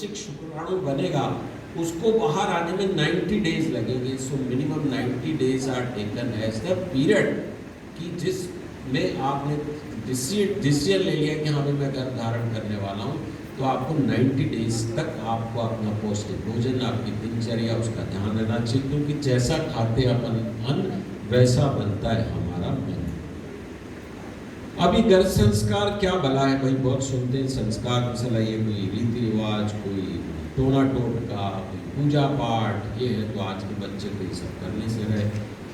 वृश्चिक शुक्राणु बनेगा उसको बाहर आने में 90 डेज लगेंगे। So minimum 90 days are taken as the period कि जिसमें आपने डिसीजन ले लिया कि हाँ भाई मैं गर्भ धारण करने वाला हूँ, तो आपको 90 डेज तक आपको अपना पौष्टिक भोजन, आपकी दिनचर्या, उसका ध्यान रहना चाहिए, क्योंकि जैसा खाते अपन अन्न वैसा बनता है हमारा मन। अभी गर्भ संस्कार क्या भला है भाई, बहुत सुनते हैं संस्कार मसला, ये कोई रीति रिवाज, कोई टोना टोटका, कोई पूजा पाठ, ये है तो आज के बच्चे को ये सब करने से रहे।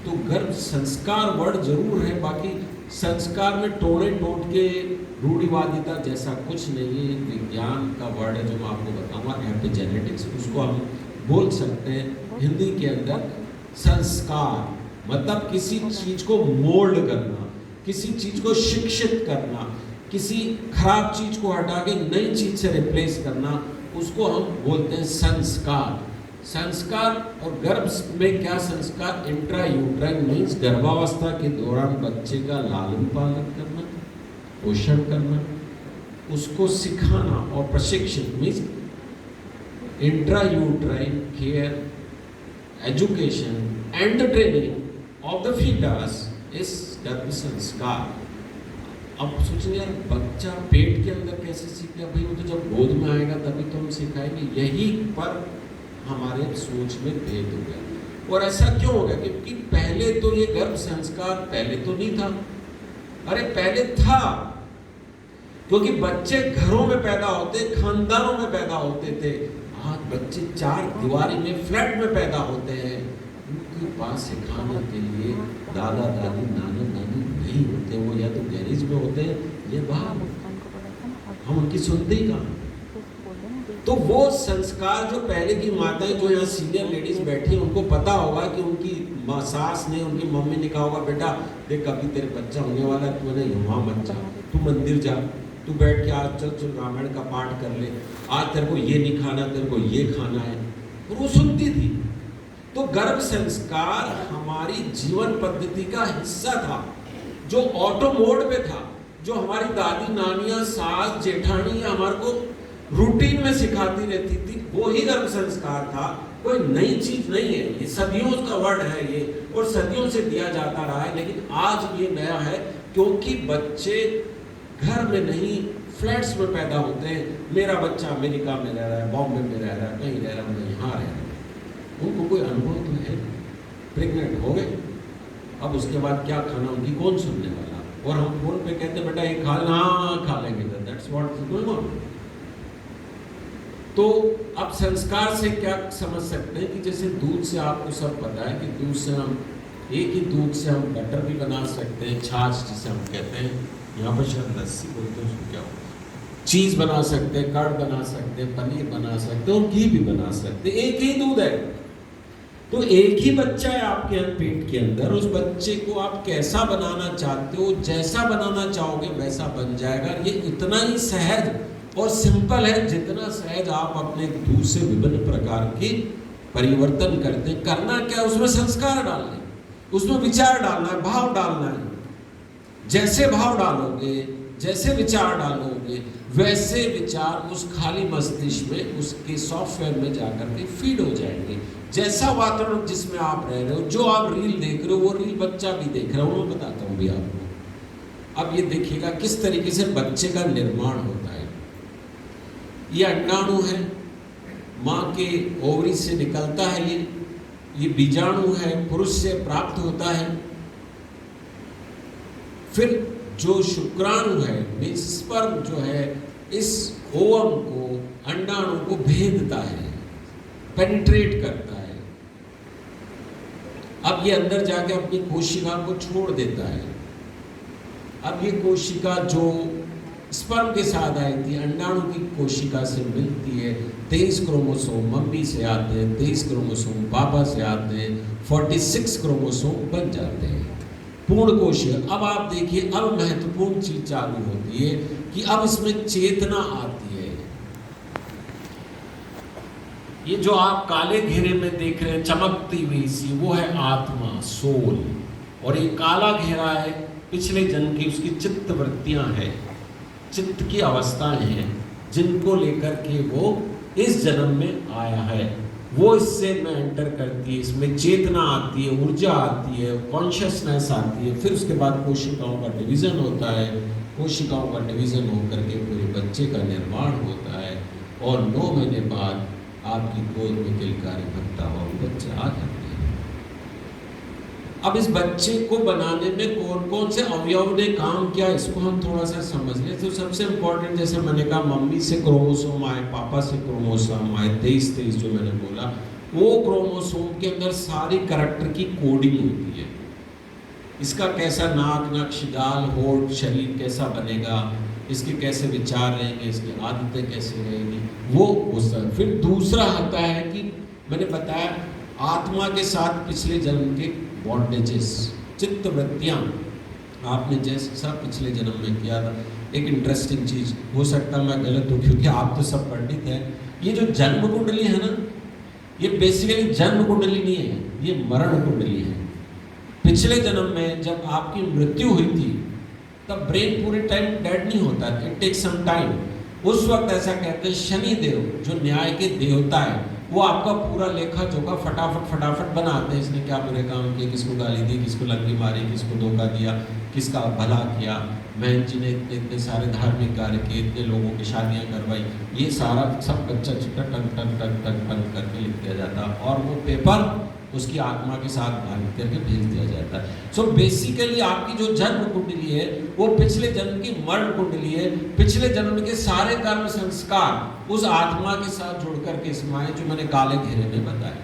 तो गर्भ संस्कार वर्ड जरूर है, बाकी संस्कार में टोने टोट के रूढ़िवादिता जैसा कुछ नहीं है। विज्ञान का वर्ड है जो मैं आपको बताऊंगा, एपिजेनेटिक्स, उसको हम बोल सकते हैं हिंदी के अंदर संस्कार, मतलब किसी चीज को मोल्ड करना, किसी चीज को शिक्षित करना, किसी खराब चीज को हटा के नई चीज से रिप्लेस करना, उसको हम बोलते हैं संस्कार। संस्कार और गर्भ में क्या संस्कार, इंट्रा यूट्राइन मीन्स गर्भावस्था के दौरान बच्चे का लालन पालन करना, पोषण करना, उसको सिखाना और प्रशिक्षण means intra uterine care, education and training of the foetus इस गर्भ संस्कार। अब सोचिए यार, बच्चा पेट के अंदर कैसे सीखेगा भाई, वो तो जब गोद में आएगा तभी तो हम सिखाएंगे। यही पर हमारे सोच में भेद हो गया। और ऐसा क्यों हो गया, क्योंकि पहले तो ये गर्भ संस्कार पहले तो नहीं था। अरे पहले था, क्योंकि बच्चे घरों में पैदा होते, खानदानों में पैदा होते थे। आज बच्चे चार दीवारी में, फ्लैट में पैदा होते हैं, उनके पास सिखाने के लिए दादा दादी नाना नानी नहीं होते, वो या तो गैरेज में होते हैं या बाहर, हम उनकी सुनते ही कहाँ। तो वो संस्कार जो पहले की माताएं, जो यहाँ सीनियर लेडीज बैठी हैं, उनको पता होगा कि उनकी सास ने, उनकी मम्मी ने कहा होगा, बेटा देख अभी तेरे बच्चा होने वाला है, तू नहीं वहाँ मत जा, तू मंदिर जा, तू बैठ के आज चल चल रामायण का पाठ कर ले, आज तेरे को ये नहीं खाना, तेरे को ये खाना है, और वो सुनती थी। तो गर्भ संस्कार हमारी जीवन पद्धति का हिस्सा था, जो ऑटो मोड पे था, जो हमारी दादी नानियां, सास जेठानी हमारे को रूटीन में सिखाती रहती थी, वो ही गर्भ संस्कार था। कोई नई चीज नहीं है, ये सदियों का वर्ड है ये, और सदियों से दिया जाता रहा है। लेकिन आज ये नया है, क्योंकि बच्चे घर में नहीं फ्लैट्स में पैदा होते हैं। मेरा बच्चा अमेरिका में रह रहा है, बॉम्बे में रह रहा है, कहीं रह रहा है, मैं यहाँ रह रहा हूँ, उनको कोई अनुभव तो है। प्रेग्नेंट हो गए, अब उसके बाद क्या खाना उनकी कौन सुनने वाला, और हम फोन पे कहते बेटा ये खा लेना, हाँ खा लेंगे, that's what is going on. तो अब संस्कार से क्या समझ सकते हैं कि जैसे दूध से आपको सब पता है कि दूध से हम, एक ही दूध से हम बटर भी बना सकते हैं, छाछ जिसे हम कहते हैं, यहाँ पर शायद लस्सी बोलते हैं, उसको क्या होता है, चीज़ बना सकते हैं, कर्ड बना सकते हैं, पनीर बना सकते हैं, और घी भी बना सकते हैं। एक ही दूध है, तो एक ही बच्चा है आपके पेट के अंदर। उस बच्चे को आप कैसा बनाना चाहते हो, जैसा बनाना चाहोगे वैसा बन जाएगा। ये इतना ही सहज और सिंपल है, जितना सहज आप अपने दूध से विभिन्न प्रकार के परिवर्तन करते हैं। करना क्या, उसमें संस्कार डालने, उसमें विचार डालना है, भाव डालना है। जैसे भाव डालोगे, जैसे विचार डालोगे, वैसे विचार उस खाली मस्तिष्क में, उसके सॉफ्टवेयर में जाकर के फीड हो जाएंगे। जैसा वातावरण जिसमें आप रह रहे हो, जो आप रील देख रहे हो, वो रील बच्चा भी देख रहा हूँ, मैं बताता हूँ भी आपको। अब ये देखिएगा किस तरीके से बच्चे का निर्माण होता है। ये अंडाणु है, माँ के ओवरी से निकलता है, ये बीजाणु है, पुरुष से प्राप्त होता है। फिर जो शुक्राणु है, मीन्स स्पर्म जो है, इस ओवम को, अंडाणु को भेदता है, पेनिट्रेट करता है। अब ये अंदर जाके अपनी कोशिका को छोड़ देता है। अब ये कोशिका जो स्पर्म के साथ आई थी, अंडाणु की कोशिका से मिलती है। 23 क्रोमोसोम मम्मी से आते हैं, 23 क्रोमोसोम पापा से आते हैं, 46 क्रोमोसोम बन जाते हैं पूर्ण कोशिका। अब आप देखिए, अब महत्वपूर्ण चीज चालू होती है कि अब इसमें चेतना आती है। ये जो आप काले घेरे में देख रहे हैं चमकती हुई सी, वो है आत्मा, सोल। और ये काला घेरा है पिछले जन्म की उसकी चित्त वृत्तियां हैं, चित्त की अवस्थाएं हैं, जिनको लेकर के वो इस जन्म में आया है, वो इससे में एंटर करती है, इसमें चेतना आती है, ऊर्जा आती है, कॉन्शियसनेस आती है, फिर उसके बाद कोशिकाओं का डिवीज़न होता है, कोशिकाओं का डिवीज़न होकर के पूरे बच्चे का निर्माण होता है, और 9 महीने बाद आपकी गोद में किलकारी भरता हुआ बच्चा आ जाता है। अब इस बच्चे को बनाने में कौन कौन से अवयव ने काम किया, इसको हम थोड़ा सा समझ लें। तो सबसे इम्पोर्टेंट, जैसे मैंने कहा, मम्मी से क्रोमोसोम आए, पापा से क्रोमोसोम आए, 23 जो मैंने बोला, वो क्रोमोसोम के अंदर सारी कैरेक्टर की कोडिंग होती है। इसका कैसा नाक, नक्श, गाल, होठ, शरीर कैसा बनेगा, इसके कैसे विचार रहेंगे, इसकी आदतें कैसे रहेंगी, वो सब। फिर दूसरा आता है कि मैंने बताया आत्मा के साथ पिछले जन्म के बॉन्डेजेस, चित्त वृत्तियाँ आपने जैसा पिछले जन्म में किया था। एक इंटरेस्टिंग चीज़, हो सकता मैं गलत हूँ क्योंकि आप तो सब पंडित हैं, ये जो जन्म कुंडली है ना, ये बेसिकली जन्म कुंडली नहीं है, ये मरण कुंडली है। पिछले जन्म में जब आपकी मृत्यु हुई थी तब ब्रेन पूरे टाइम डेड नहीं होता, इट टेक्स सम टाइम। उस वक्त ऐसा कहते हैं शनि देव जो न्याय के देवता है, वो आपका पूरा लेखा जोखा फटाफट बनाते हैं। इसने क्या बुरे काम किए, किसको गाली दी, किसको लंगी मारी, किसको धोखा दिया, किसका भला किया, महन जी ने इतने सारे धार्मिक कार्य किए, इतने लोगों की शादियाँ करवाई, ये सारा सब बच्चा चिट्टा टक टक टक टक टक करके लिख दिया जाता, और वो पेपर उसकी आत्मा के साथ बांध करके भेज दिया जाता है। सो बेसिकली आपकी जो जन्म कुंडली है वो पिछले जन्म की मरण कुंडली है। पिछले जन्म के सारे कर्म संस्कार उस आत्मा के साथ जुड़ करके इसमें आए, जो मैंने काले घेरे में बताए,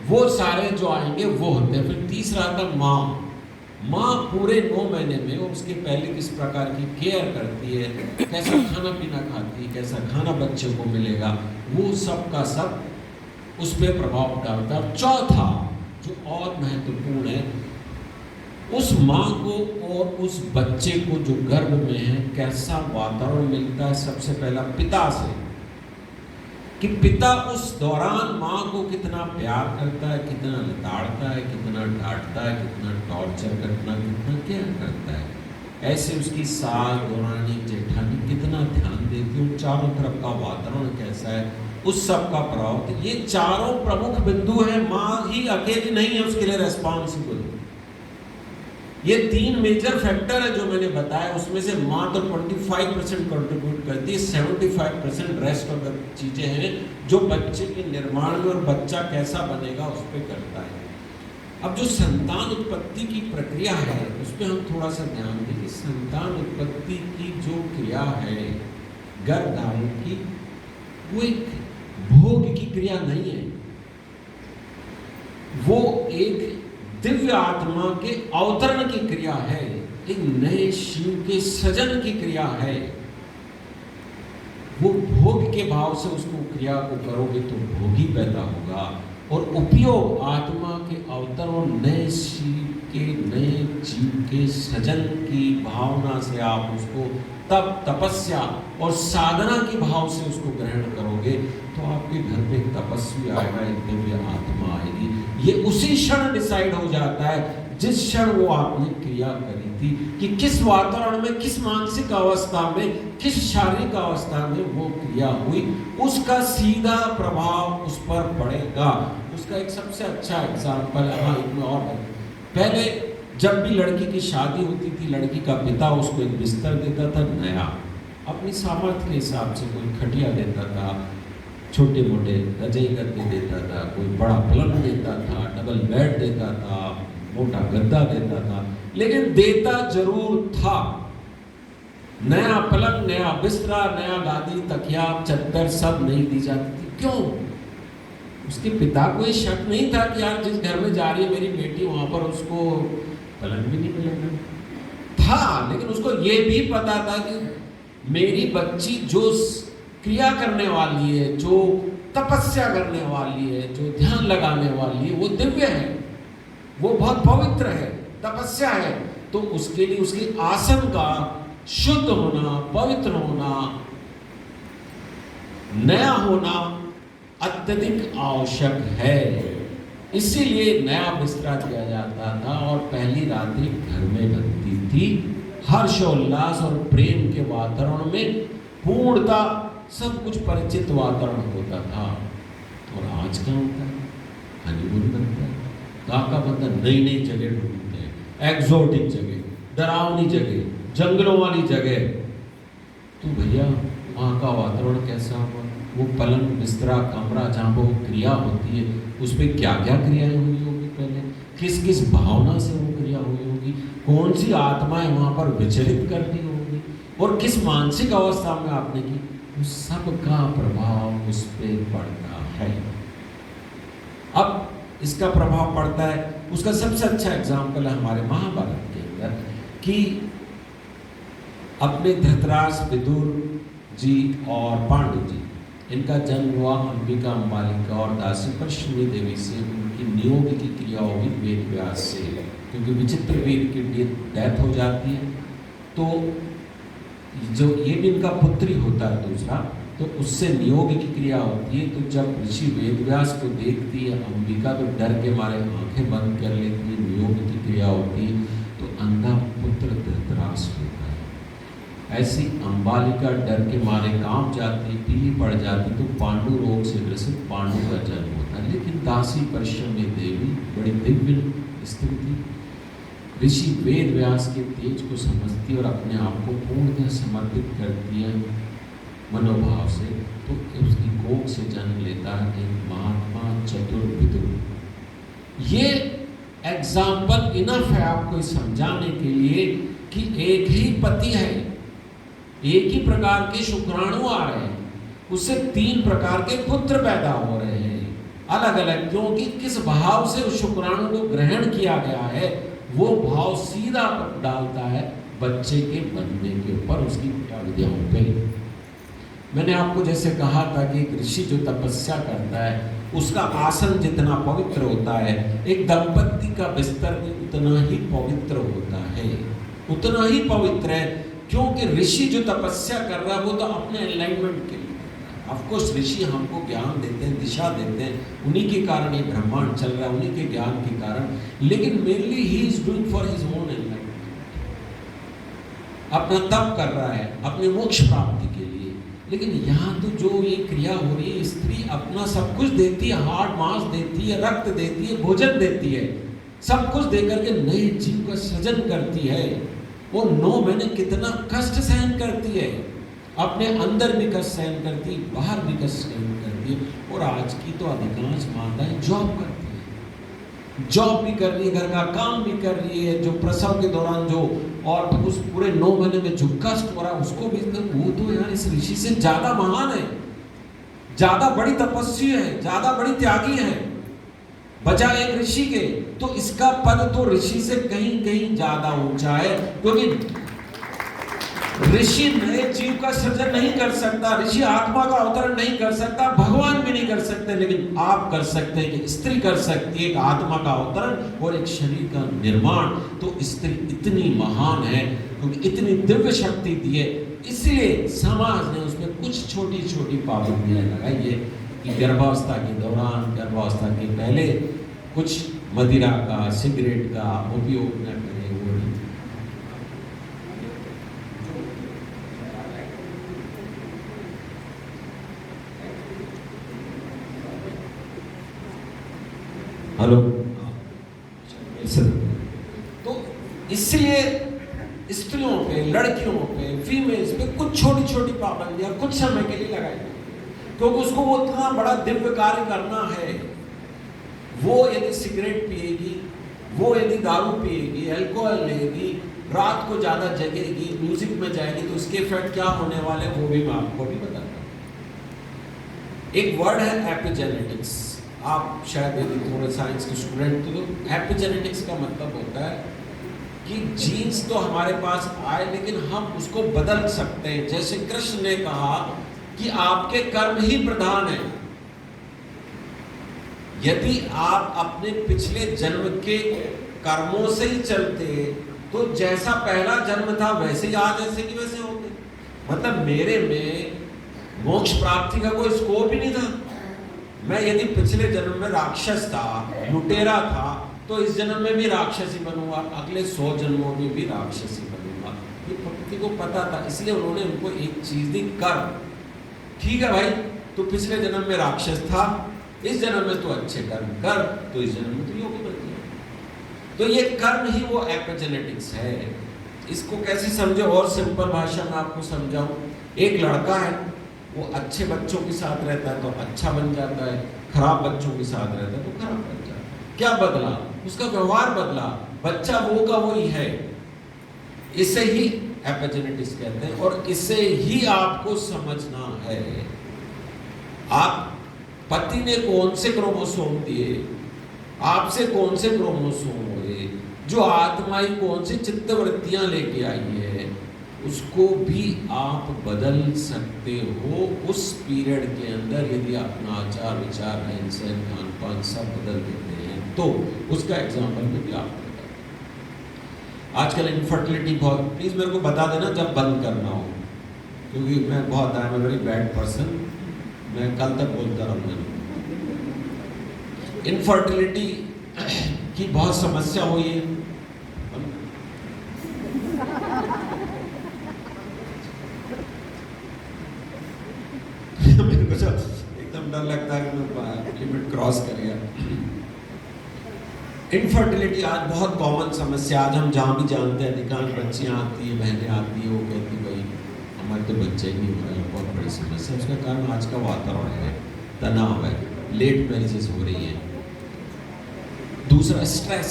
वो सारे जो आएंगे वो होते हैं। फिर तीसरा आता माँ। माँ पूरे 9 महीने में उसके पहले किस प्रकार की केयर करती है, कैसा खाना पीना खाती है, कैसा खाना बच्चे को मिलेगा, वो सब का सब उस पर प्रभाव डालता है। चौथा जो और महत्वपूर्ण है, उस माँ को और उस बच्चे को जो गर्भ में है कैसा वातावरण मिलता है। सबसे पहला पिता से, कि पिता उस दौरान माँ को कितना प्यार करता है, कितना लताड़ता है, कितना डांटता है, कितना टॉर्चर करना, कितना क्या करता है। ऐसे उसकी सास, दौरानी, जेठानी कितना ध्यान देती है, चारों तरफ का वातावरण कैसा है, उस सब का प्रभाव। तो ये चारों प्रमुख बिंदु है। माँ ही अकेली नहीं है उसके लिए रेस्पॉन्सिबल। ये 3 मेजर फैक्टर है जो मैंने बताया, उसमें से माँ तो 25% कंट्रीब्यूट करती है, 75% रेस्ट ऑफ द चीजें हैं जो बच्चे के निर्माण में और बच्चा कैसा बनेगा उस पर करता है। अब जो संतान उत्पत्ति की प्रक्रिया है उस पर हम थोड़ा सा ध्यान दें कि संतान उत्पत्ति की जो क्रिया है गर्भधारण की, वो एक भोग की क्रिया नहीं है, वो एक दिव्य आत्मा के अवतरण की क्रिया है, एक नए शिव के सृजन की क्रिया है। वो भोग के भाव से उसको क्रिया को करोगे तो भोगी पैदा होगा, और उपयोग आत्मा के अवतरण और नए शिव के, नए जीव के सृजन की भावना से आप उसको तप, तपस्या और साधना की भाव से उसको ग्रहण करोगे तो आपके घर में एक तपस्वी आएगा, एक दिव्य आत्मा आएगी। ये उसी क्षण डिसाइड हो जाता है जिस क्षण वो आपने क्रिया करी थी, कि किस वातावरण में, किस मानसिक अवस्था में, किस शारीरिक अवस्था में वो क्रिया हुई, उसका सीधा प्रभाव उस पर पड़ेगा। उसका एक सबसे अच्छा एग्जाम्पल है, हाँ इतना और पहले जब भी लड़की की शादी होती थी, लड़की का पिता उसको एक बिस्तर देता था नया, अपनी सामर्थ्य के हिसाब से। कोई खटिया देता था, छोटे मोटे रजाई गद्दे देता था, कोई बड़ा पलंग देता था, डबल बेड देता था, मोटा गद्दा देता था, लेकिन देता जरूर था। नया पलंग, नया बिस्तरा, नया गादी, तकिया, चद्दर सब नहीं दी जाती थी। क्यों? उसके पिता को ये शक नहीं था कि यार जिस घर में जा रही है मेरी बेटी वहां पर उसको पलंग भी नहीं मिलेगा था, लेकिन उसको ये भी पता था कि मेरी बच्ची जो क्रिया करने वाली है, जो तपस्या करने वाली है, जो ध्यान लगाने वाली है, वो दिव्य है, वो बहुत पवित्र है, तपस्या है। तो उसके लिए उसके आसन का शुद्ध होना, पवित्र होना, नया होना अत्यधिक आवश्यक है। इसीलिए नया बिस्तरा दिया जाता था और पहली रात्रि घर में बनती थी, हर्षोल्लास और प्रेम के वातावरण में पूर्णता सब कुछ परिचित वातावरण होता था। और आज क्या होता है, हनीमून बनता है, काका बनता, नई नई जगह ढूंढते हैं, एग्जोटिक जगह, डरावनी जगह, जंगलों वाली जगह। तो भैया वहाँ का वातावरण कैसा हुआ, वो पलंग बिस्तरा कमरा जहाँ वो क्रिया होती है उस पर क्या क्या क्रियाएं हुई होगी, पहले किस किस भावना से वो क्रिया हुई होगी, कौन सी आत्माएं वहाँ पर विचलित कर दी होगी, और किस मानसिक अवस्था में आपने की, उस सब का प्रभाव उस पर पड़ता है। अब इसका प्रभाव पड़ता है, उसका सबसे अच्छा एग्जाम्पल है हमारे महाभारत के अंदर कि अपने धृतराष्ट्र, विदुर जी और पांडु जी, इनका जन्म हुआ अंबिका, अंबालिका और दासी परश्रमी देवी से। उनकी नियोग की क्रिया होगी वेद व्यास से, क्योंकि विचित्र वीर की डेथ हो जाती है। तो जो ये भी इनका पुत्री होता है दूसरा, तो उससे नियोग की क्रिया होती है। तो जब ऋषि वेदव्यास को देखती है अंबिका, तो डर के मारे आंखें बंद कर लेती है, नियोग की क्रिया होती है, तो अंधा पुत्र धृतराष्ट्र होता है। ऐसी अंबालिका डर के मारे कांप जाती, पीली पड़ जाती, तो पांडु रोग से ग्रसित पांडु का जन्म होता है। लेकिन दासी परश्रमी देवी बड़ी दिव्य स्त्री थी, ऋषि वेद व्यास के तेज को समझती और अपने आप को पूर्णतः समर्पित करती है मनोभाव से। तो उसकी कोख से जन्म लेता है एक महात्मा चतुर विदुर। ये एग्जाम्पल इनफ है आपको समझाने के लिए कि एक ही पति है, एक ही प्रकार के शुक्राणु आ रहे हैं, उससे 3 प्रकार के पुत्र पैदा हो रहे हैं अलग अलग, क्योंकि किस भाव से उस शुक्राणु को ग्रहण किया गया है वो भाव सीधा डालता है बच्चे के बनने के ऊपर, उसकी विद्याओं पे। मैंने आपको जैसे कहा था कि एक ऋषि जो तपस्या करता है उसका आसन जितना पवित्र होता है, एक दंपति का बिस्तर भी उतना ही पवित्र होता है, उतना ही पवित्र है। क्योंकि ऋषि जो तपस्या कर रहा है वो तो अपने अलाइनमेंट के लिए, ऑफ कोर्स ऋषि हमको ज्ञान देते हैं, दिशा देते हैं, उन्हीं के कारण ये ब्रह्मांड चल रहा है, उन्हीं के ज्ञान के कारण, लेकिन mainly he is doing for his own enlightenment, अपना तप कर रहा है अपने मोक्ष प्राप्ति के लिए। लेकिन यहाँ तो जो ये क्रिया हो रही है, स्त्री अपना सब कुछ देती है, हाड़ मांस देती है, रक्त देती है, भोजन देती है, सब कुछ देकर के नए जीव का सृजन करती है। वो 9 महीने कितना कष्ट सहन करती है, अपने अंदर भी कष्ट सहन करती है, बाहर भी कष्ट सहन करती है। और आज की तो अधिकांश माताएं जॉब करती है, जॉब भी कर रही है, घर का काम भी कर रही है, जो प्रसव के दौरान जो और उस पूरे 9 महीने में जो कष्ट हो रहा है उसको भी, वो तो यार इस ऋषि से ज्यादा महान है, ज्यादा बड़ी तपस्वी है, ज्यादा बड़ी त्यागी है बजाय एक ऋषि के। तो इसका पद तो ऋषि से कहीं कहीं ज्यादा ऊंचा है, क्योंकि ऋषि नए जीव का सृजन नहीं कर सकता, ऋषि आत्मा का अवतरण नहीं कर सकता, भगवान भी नहीं कर सकते, लेकिन आप कर सकते हैं कि स्त्री कर सकती है एक आत्मा का अवतरण और एक शरीर का निर्माण। तो स्त्री इतनी महान है क्योंकि इतनी दिव्य शक्ति दी है, इसलिए समाज ने उसमें कुछ छोटी छोटी पाबंदियां लगाई है कि गर्भावस्था के दौरान, गर्भावस्था के पहले कुछ मदिरा का, सिगरेट का उपयोग न करें, वो नहीं। हेलो, तो इसलिए स्त्रियों पे, लड़कियों पे, फीमेल्स पे कुछ छोटी छोटी पाबंदियां कुछ समय के लिए लगाई, क्योंकि उसको वो इतना बड़ा दिव्य कार्य करना है। वो यदि सिगरेट पिएगी, वो यदि दारू पिएगी, अल्कोहल लेगी, रात को ज्यादा जगेगी, म्यूजिक में जाएगी, तो उसके इफेक्ट क्या होने वाले वो भी मैं आपको भी बताता हूँ। एक वर्ड है एपिजेनेटिक्स, आप शायद यदि थोड़े साइंस के स्टूडेंट तो एपिजेनेटिक्स का मतलब होता है कि जीन्स तो हमारे पास आए लेकिन हम उसको बदल सकते हैं। जैसे कृष्ण ने कहा कि आपके कर्म ही प्रधान है, यदि आप अपने पिछले जन्म के कर्मों से ही चलते तो जैसा पहला जन्म था वैसे ही आज ऐसे की वैसे होंगे। मतलब मेरे में मोक्ष प्राप्ति का कोई स्कोप ही नहीं था। मैं यदि पिछले जन्म में राक्षस था, लुटेरा था, तो इस जन्म में भी राक्षस ही बनूंगा, अगले 100 जन्मों में भी राक्षस ही बनूंगा। ये प्रकृति को पता था, इसलिए उन्होंने उनको एक चीज दी, कर्म, ठीक है भाई, तो पिछले जन्म में राक्षस था, इस जन्म में तो अच्छे कर्म कर, तो इस जन्म में तो योगी बन गया। तो ये कर्म ही वो एपिजेनेटिक्स है। इसको कैसे समझे और सिंपल भाषा में आपको समझाऊं। एक लड़का है, वो अच्छे बच्चों के साथ रहता है तो अच्छा बन जाता है, खराब बच्चों के साथ रहता है तो खराब बन जाता है। क्या बदला? उसका व्यवहार बदला, बच्चा वो का वही है। इसे ही एपिजेनेटिक्स कहते हैं और इसे ही आपको समझना है। आप पति ने कौन से क्रोमोसोम दिए, आपसे कौन से क्रोमोसोम हुए, जो आत्माई कौन सी चित्तवृत्तियां लेके आई है, उसको भी आप बदल सकते हो उस पीरियड के अंदर, यदि अपना आचार विचार रहन सहन खान पान सब बदल देते हैं तो। उसका एग्जाम्पल में भी आपको बता। आजकल इनफर्टिलिटी बहुत, प्लीज मेरे को बता देना जब बंद करना हो, क्योंकि मैं बहुत I am a very bad person, मैं कल तक बोलता रहूँगा। इनफर्टिलिटी की बहुत समस्या हुई है। मेरे को एकदम डर लगता है कि मैं लिमिट क्रॉस कर गया। इनफर्टिलिटी आज बहुत कॉमन समस्या। आज हम जहाँ भी जानते हैं अधिकांश बच्चियाँ आती है, बहनें आती है, वो कहती भाई हमारे तो बच्चे ही नहीं हो रहे हैं, बहुत बड़ी समस्या। उसका कारण आज का वातावरण है, तनाव है, लेट मैरिजेस हो रही हैं। दूसरा स्ट्रेस,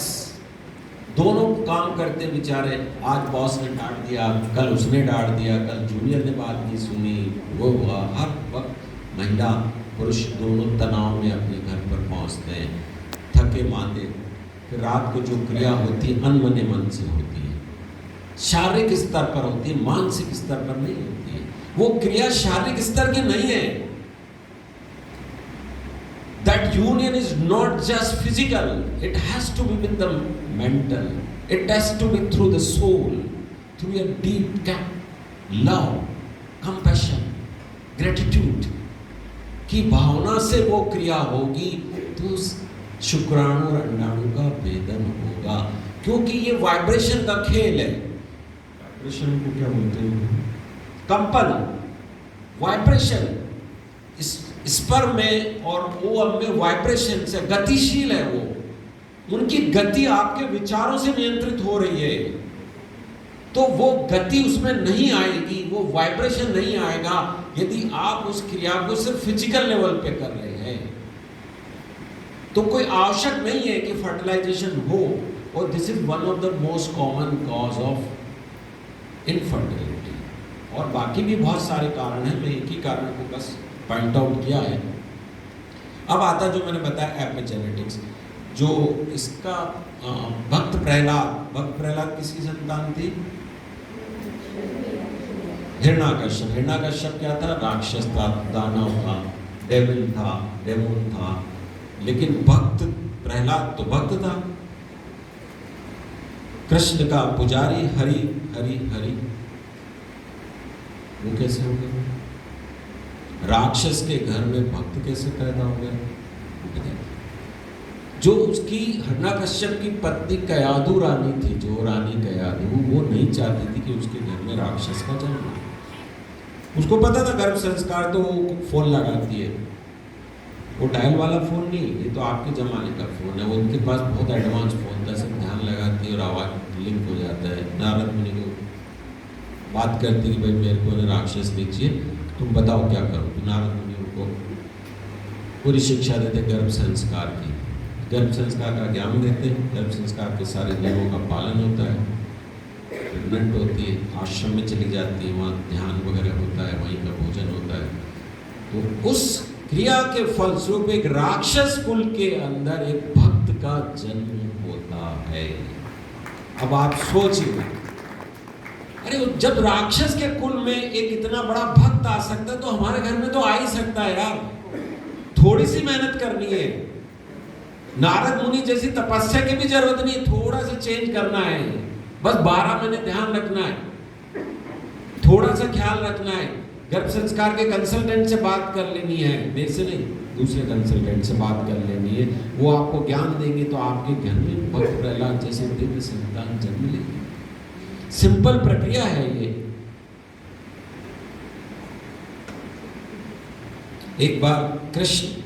दोनों काम करते बेचारे, आज बॉस ने डांट दिया, कल उसने डांट दिया, कल जूनियर ने बात नहीं सुनी, वो हुआ। हर वक्त महिला पुरुष दोनों तनाव में अपने घर पर पहुंचते हैं, थके मांदे। फिर रात को जो क्रिया होती है अनमने मन से होती है, शारीरिक स्तर पर होती है, मानसिक स्तर पर नहीं होती है। वो क्रिया शारीरिक स्तर की नहीं है। That union is not just physical, it has to be with the mental, it has to be through the soul, through your deep love, compassion, gratitude की भावना से वो क्रिया होगी तो शुक्राणु और अंडाणु का भेदन होगा। क्योंकि ये वाइब्रेशन का खेल है। वाइब्रेशन को क्या बोलते हैं? कंपन, वाइब्रेशन। स्पर्म में और ओवम में वाइब्रेशन से गतिशील है वो, उनकी गति आपके विचारों से नियंत्रित हो रही है। तो वो गति उसमें नहीं आएगी, वो वाइब्रेशन नहीं आएगा यदि आप उस क्रिया को सिर्फ फिजिकल लेवल पे कर रहे हैं। तो कोई आवश्यक नहीं है कि फर्टिलाइजेशन हो, और this is one of the most common cause of infertility. और बाकी भी बहुत सारे कारण हैं, मैं एक ही कारण को बस पॉइंट आउट किया है। अब आता जो मैंने बताया एपिजेनेटिक्स, जो इसका भक्त प्रहलाद किसकी संतान थी? हिरण्याकश्यप। हिरण्याकश्यप क्या था? राक्षस था, दानव था, डेविल था, डेमोन था। लेकिन भक्त प्रहलाद तो भक्त था, कृष्ण का पुजारी, हरि हरि हरि। वो कैसे हो गया? राक्षस के घर में भक्त कैसे पैदा हो गया? जो उसकी हिरण्याकश्यप की पत्नी कयाधु रानी थी, जो रानी कयाधु, वो नहीं चाहती थी कि उसके घर में राक्षस का जन्म हो। उसको पता था गर्भ संस्कार तो वो फोन लगाती है, वो डायल वाला फोन नहीं, ये तो आपके जमाने का फोन है। वो उनके पास बहुत एडवांस फोन था, सब ध्यान लगाती है और आवाज लिंक हो जाता है। नारद मुनि को बात करती कि भाई मेरे को राक्षस बेचिए, तुम बताओ क्या करो। तो नारद मुनि उनको पूरी शिक्षा देते गर्भ संस्कार की, गर्भ संस्कार का ज्ञान देते हैं। गर्भ संस्कार के सारे नियमों का पालन होता है, प्रेग्नेंट होती है, आश्रम में चली जाती है, वहाँ ध्यान वगैरह होता है, वहीं का भोजन होता है। तो उस क्रिया के फलस्वरूप एक राक्षस कुल के अंदर एक भक्त का जन्म होता है। अब आप सोचिए, अरे जब राक्षस के कुल में एक इतना बड़ा भक्त आ सकता है तो हमारे घर में तो आ ही सकता है यार। थोड़ी सी मेहनत करनी है, नारद मुनि जैसी तपस्या की भी जरूरत नहीं, थोड़ा सा चेंज करना है, बस 12 महीने ध्यान रखना है, थोड़ा सा ख्याल रखना है। गर्भ संस्कार के कंसल्टेंट से बात कर लेनी है, मेरे से नहीं, दूसरे कंसल्टेंट से बात कर लेनी है। वो आपको ज्ञान देंगे तो आपके घर में भक्त प्रहलाद जैसे दिव्य संतान जन्म लेगी। सिंपल प्रक्रिया है ये। एक बार कृष्ण